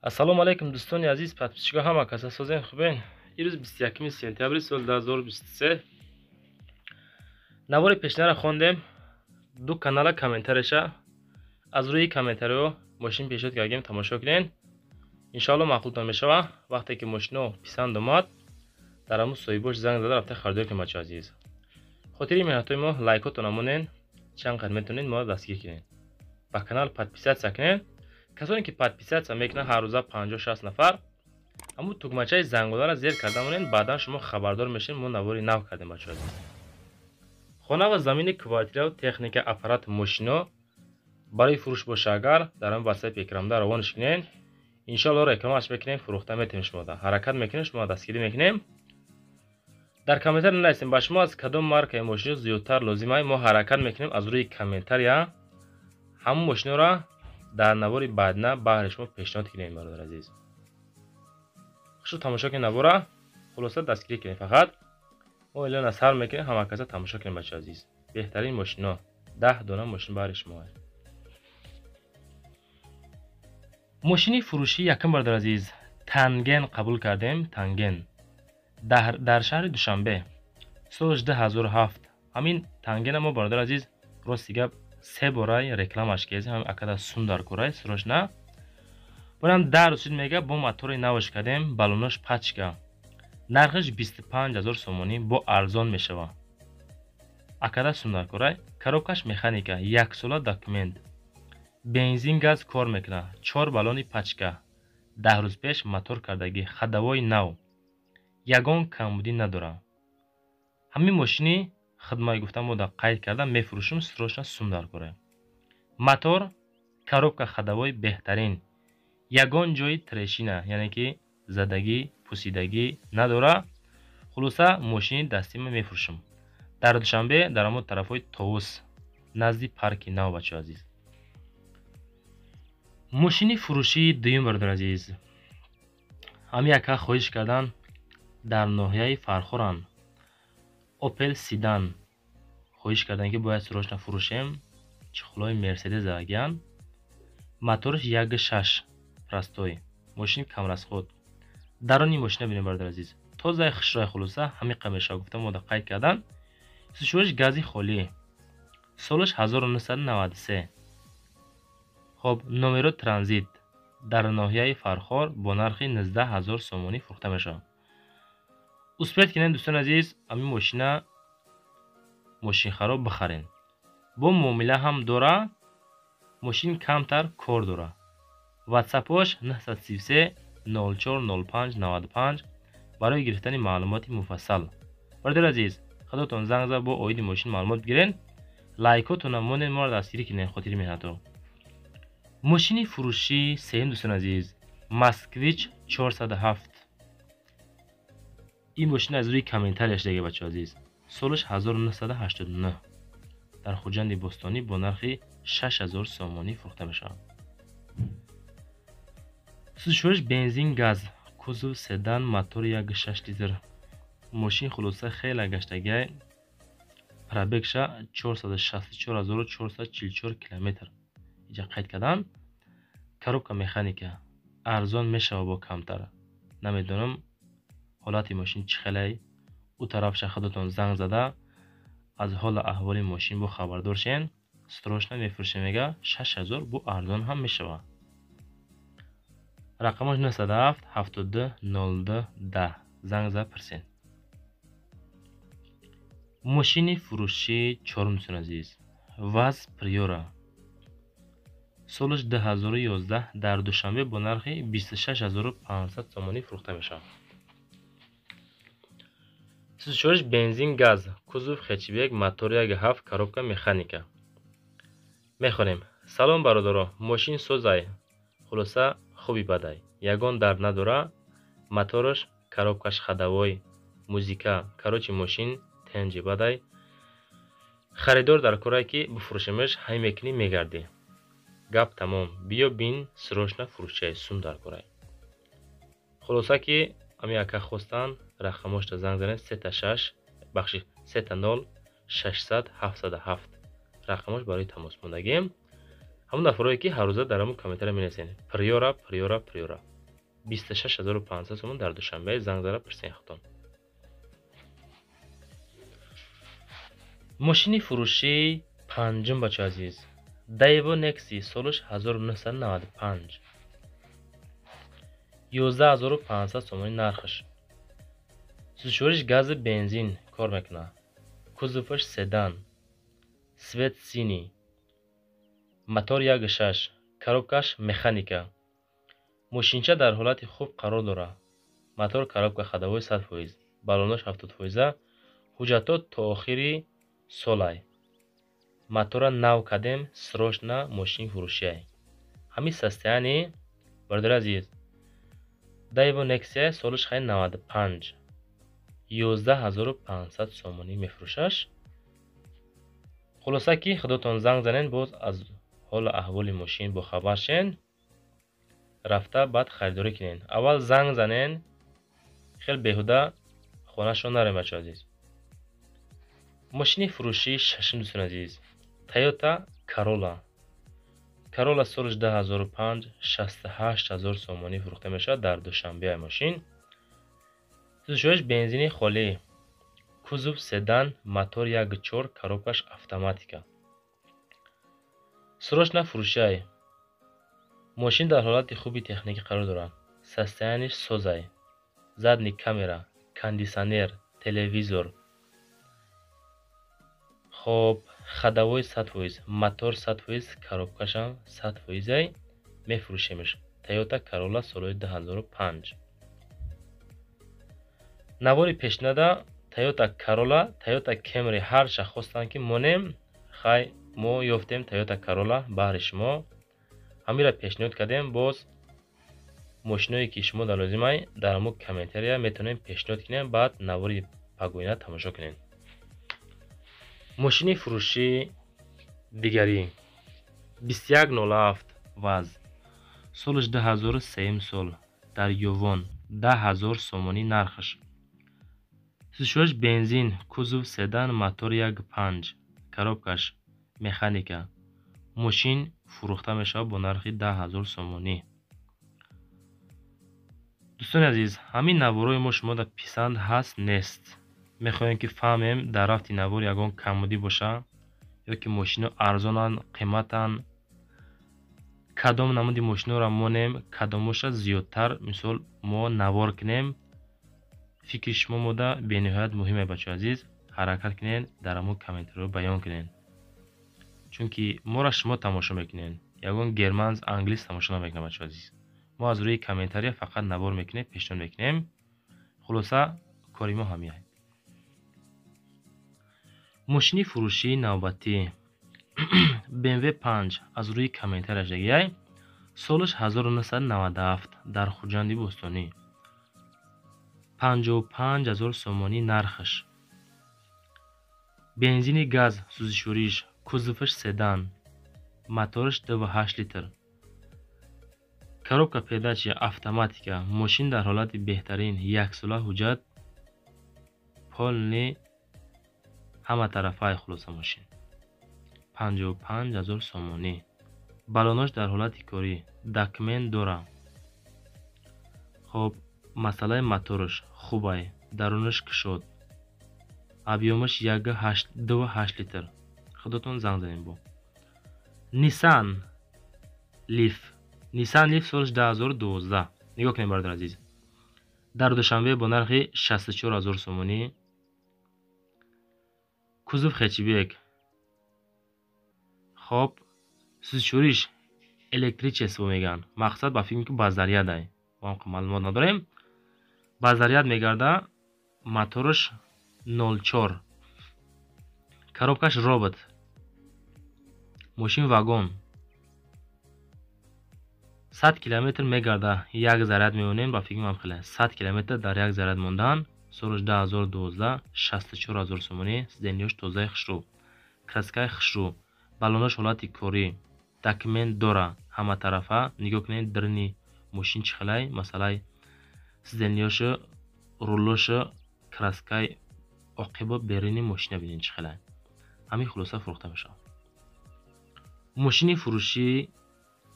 ассалому алайкум дӯстони азиз, подписчикоҳо ҳама каса созен хубен. ирӯз 21 сентябри соли 2023. навори пешнаро хондем. ду канала комментариша аз рӯи комментариҳо мошин пешниҳод кардем, тамошо кунед. иншоалло маъқултон мешава. вақте ки мошино писанд омад, дар ҳамун соҳибош занг зада рафта харидор кунед бачаҳо азиз. хотири меҳнатҳои мо лайкотон намонен, чанд қадр метавонед мо дастгир кунед. ба канал подписатсия кунед. касоне ки подписатсия мекунанд ҳар рӯза 50-60 нафар, ҳамун тугмачаи зангодаро зер карда монед, баъдан шумо хабардор мешавед мо навори нав кардем бачаҳо азиз. хона ва замини квартира, техника, аппарат, мошино барои фурӯш боша, агар дар ҳамин ватсапи экранда равонаш кунед, иншоалло рекламаш мекунем, фурӯхта метавонем шумо да ҳаракат мекунем, шумо дастгирӣ мекунем. дар комментар нанависем ба шумо аз кадом маркаи мошино зиёдтар лозимай, мо ҳаракат мекунем аз рӯи комментария ҳамун мошиноро дар навори баъдина баҳри шумо пешниҳод кунем. бародар азиз, хушо тамошо кунед, навора хулоса дастгирӣ кунед. фақат мо эълон аз ҳар мекунем, ҳама каса тамошо кунем бачаҳо азиз. беҳтарин мошино 10 дона мошин баҳри шумо. мошини фурӯшӣ якум бародар азиз, танген қабул кардем. танген дар шаҳри душанбе соли 2007. ҳамин тангена мо бародар азиз рости гап 3 борай рекламаш кардем. ҳамин акада сундар курай срочно бонам дар русид мега бо мотори наваш кардем, балонош пачка. нархиш 25000 сомонӣ, бо арзон мешава. акада сундар курай, коробкаш механика, 1 сола документ, бензин газ кор мекуна, 4 балони пачка, 10 рӯз пеш мотор кардагӣ, хадавои нав, ягон камбудӣ надора. ҳамин мошини хидмати гуфтам мо да қайд карда мефурӯшим, срочно сундар курай. мотор, коробка, хадавои беҳтарин, ягон ҷои трешина, яъне ки задагӣ, пусидагӣ надора. хулоса мошини дастӣ мо мефурӯшим дар душанбе, дар ҳамон тарафҳои товус назди парки нав бачаҳо азиз. мошини фурӯшии дуюм бародар азиз, ҳами яка хоҳиш кардан дар ноҳияи фархоранд. опел сидан хоҳиш кардан ки бояд срочно фурӯшем. чихлои мерседес агян, моториш 1.6 простой, мошини камрасход. дарони мошина бинем бародар азиз, тозаи хушрой. хулоса ҳамин қамеша гуфта мо да қайд кардан. сӯзишвориш гази холӣ, солиш 1993. хоб номеро транзит дар ноҳияи фархор бо нархи 19000 сомонӣ фурӯхта мешавад. успед кинен дӯстони азиз, ҳамин мошина мошинхароб бихарен. бо муомила ҳам дора, мошин камтар кор дора. ватсапош 933 04 05 95 барои гирифтани маълумоти муфассал. бародари азиз, худотон занг зад бо оиди мошин маълумот бигирен. лайкотон намонен, моро дастгирӣ кинен хотири меҳнатҳо. мошини фурӯшӣ сеюм дӯстони азиз, москвич 407. ин мошин аз рӯи комментарияш дега бачаҳо азиз, солиш 1989. дар хуҷанди бостонӣ бо нархи 6000 сомонӣ фурӯхта мешавад. сӯзишвориш бензин газ, кузов седан, мотори 1.6 литр. мошин хулоса хеле гаштагиай, пробегша 464444 километр. иҷа қайд кардан. коробка механика, арзон мешава бо камтар. намедонам ҳолати мошин чӣ хелай. ӯ тарафша худотон занг зада аз ҳола аҳволи мошин бо хабардор шен. срочно мефурӯшем мега 6000, бо арзон ҳам мешава. рақамош 97 72 02 10. занг зада пирсен. мошини фурӯшӣ чорум дӯстон азиз, ваз приора, солиш 2011. дар душанбе бо нархи 26500 сомонӣ фурӯхта мешавад. сӯзишвориш бензин газ, кузов хечбек, мотор 1.7, коробка механика. мехонем: салом бародаро, мошин созай, хулоса хуби бадай, ягон дард надора. мотораш, коробкаш хадавой, музика, короче мошин тенҷи бадай. харидор дар корае ки бифурӯшемаш ҳай мекунӣ мегардӣ. гап тамом, биё бин срочно фурӯшчаи сундар курай. хулоса ки ами ака хостан рақамошта занг занед 36 бахши 30 600 707. рақамош барои тамос мондагӣ. ҳамон нафароне ки ҳар рӯза дар ҳамон комментария менависен приора приора приора. 26500 сомон дар душанбе. занг зара пурсен худон. мошини фурӯшии панҷум бачаҳои азиз, Daewoo Nexi солиш 1995, 11500 сомони нархаш. сӯзишвориш гази бензин кор мекунад. кузоваш седан, свет синий, мотор 1.6, коробкаш механика. мошинча дар ҳолати хуб қарор дорад. мотор коробка ходовой 100%, баллонош 70%, ҳуҷҷатот то охири солай. мотора нав кадем, срочна мошини фурӯшиай. ҳами состоянии бардори азиз, Daewoo Nexi солиш 95, 11500 сомонӣ мефурӯшаш. хулоса ки худотон занг занен, боз аз ҳолу аҳволи мошин бохабар шен, рафта баъд харидорӣ кунен. аввал занг занен, хел беҳуда хонашон нарем бачаҳои азиз. мошини фурӯшии шашум дӯстони азиз, Toyota Corolla. Corolla солиш 2005, 68000 сомонӣ фурӯхта мешавад дар душанбеи мошин. сӯзишвориш бензини холӣ, кузов седан, мотор 1.4, коробкаш автоматика. срочна фурӯшиай. мошин дар ҳолати хуби техникӣ қарор дорад. состояниш созай. задни камера, кондисионер, телевизор. хоб ходовой 100%, мотор 100%, коробкашам 100%ай мефурӯшемш. Toyota Corolla солои 2005. навори пешнада Toyota Corolla, Toyota Camry ҳарча хостанд ки монем, хай мо ёфтем Toyota Corolla баҳри шумо. ҳамира пешниҳод кардем. боз мошиное ки шумо дар лозимай дар мо комментария метавонем пешниҳод кунем, баъд навори пагоина тамошо кунем. мошини фурӯшии дигарӣ, 2107 ваз, солиш 2003 сол, дар ёвон, 10000 сомонӣ нархаш. сӯзишвориш бензин, кузов седан, мотор 1.5, коробкаш механика. мошин фурӯхта мешавад бо нархи 10000 сомонӣ. дӯстони азиз, ҳамин наворои мо шумода писанд ҳаст нест? мехоҳем ки фаҳмем дар рафти навор ягон камбудӣ боша ё ки мошино арзонанд, қиматанд, кадом намуди мошиноро монем, кадомоша зиёдтар мисол мо навор кунем. фикри шумо мода бениҳоят муҳиме бачаҳои азиз. ҳаракат кунен дар ҳамон комментариҳо баён кунен, чунки моро шумо тамошо мекунен, ягон германц англис тамошо намекунад бачаҳои азиз. мо аз рӯи комментария фақат навор мекунем, пешниҳод мекунем. хулоса кори мо ҳамин. мошини фурӯшии навбатӣ, BMW 5 аз рӯи комментарияш дагияй, солиш 1997, дар хуҷанди бӯстонӣ, 55000 сомонӣ нархаш. бензини газ, сӯзишвориш, кузоваш седан, моториш 2.8 литр, коробка передачи автоматика. мошин дар ҳолати беҳтарин, яксола ҳуҷҷат, полни ҳама тарафаи хулоса мошин, 55000 сомонӣ. баллонош дар ҳолати корӣ, документ дора. хоб масъалаи мотораш хубай, дарунаш кушод, объёмаш 2.8 литр. худотон занг занем бо. Nissan Leaf, Nissan Leaf солиш 2012. нигоҳ кунем бародар азиз, дар душанбе бо нархи 64000 сомонӣ. кузов хечбек. хоб сӯзишвориш электричество меган. мақсад ба фикр ки ба зарядай. мо ҳам маълумот надорем. ба заряд мегарда. мотораш 04, коробкаш робот. мошин вагон. 100 км мегарда, як заряд меонем. ба фикр мам хеле 100 км дар як заряд мондан. солиш 2012, 64000 сомонӣ. сиденёш тозаи хушрӯ, краскаи хушрӯ, баллонош ҳолати корӣ, документ дора ҳама тарафа. нигоҳ кунед дирни мошин чӣ хелай, масъалаи сиденёшу, руллошу, краскаи оқибо беруни мошина бинед чӣ хелай. ҳамин хулоса фурӯхта мешавад. мошини фурӯшии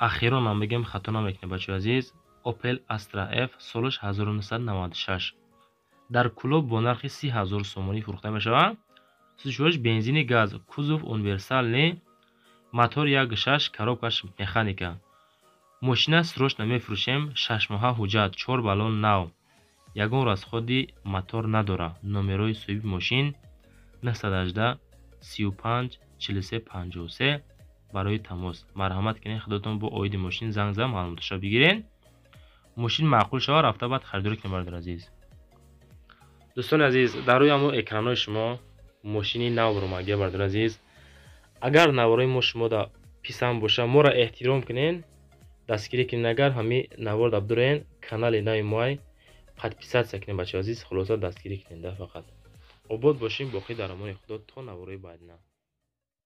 ахирон ман бигем хато намекунед бачаҳои азиз, Opel Astra F солиш 1996 дар кулоб бо нархи 30,000 сомонӣ фурӯхта мешавад. сӯзишвариш бензини газ, кузов универсални, мотор 1.6, коробкаш механика. мошина срочно мефурӯшем, 6 моҳа ҳуҷҷат, 4 баллон нав, ягон расходи мотор надора. номерои соҳиби мошин 918 35 43 53. барои тамос марҳамат кинед, худотон бо оиди мошин занг зад маълумоташро бигирен. мошин маъқул шава рафта баъд харидорӣ кунед. бародар азиз, дӯстони азиз, дар рӯи ҳамон экранои шумо мошини нав омагия. бародар азиз, агар наворои мо шумода писанд боша, моро эҳтиром кунен, дастгирӣ кунен. агар ҳамин наворда дорен, канали нави моай подписатсия кунен. бачаҳои азиз, хулоса дастгирӣ кунен. фақат обод бошем. боқӣ дар амони худо то навораи баъдина.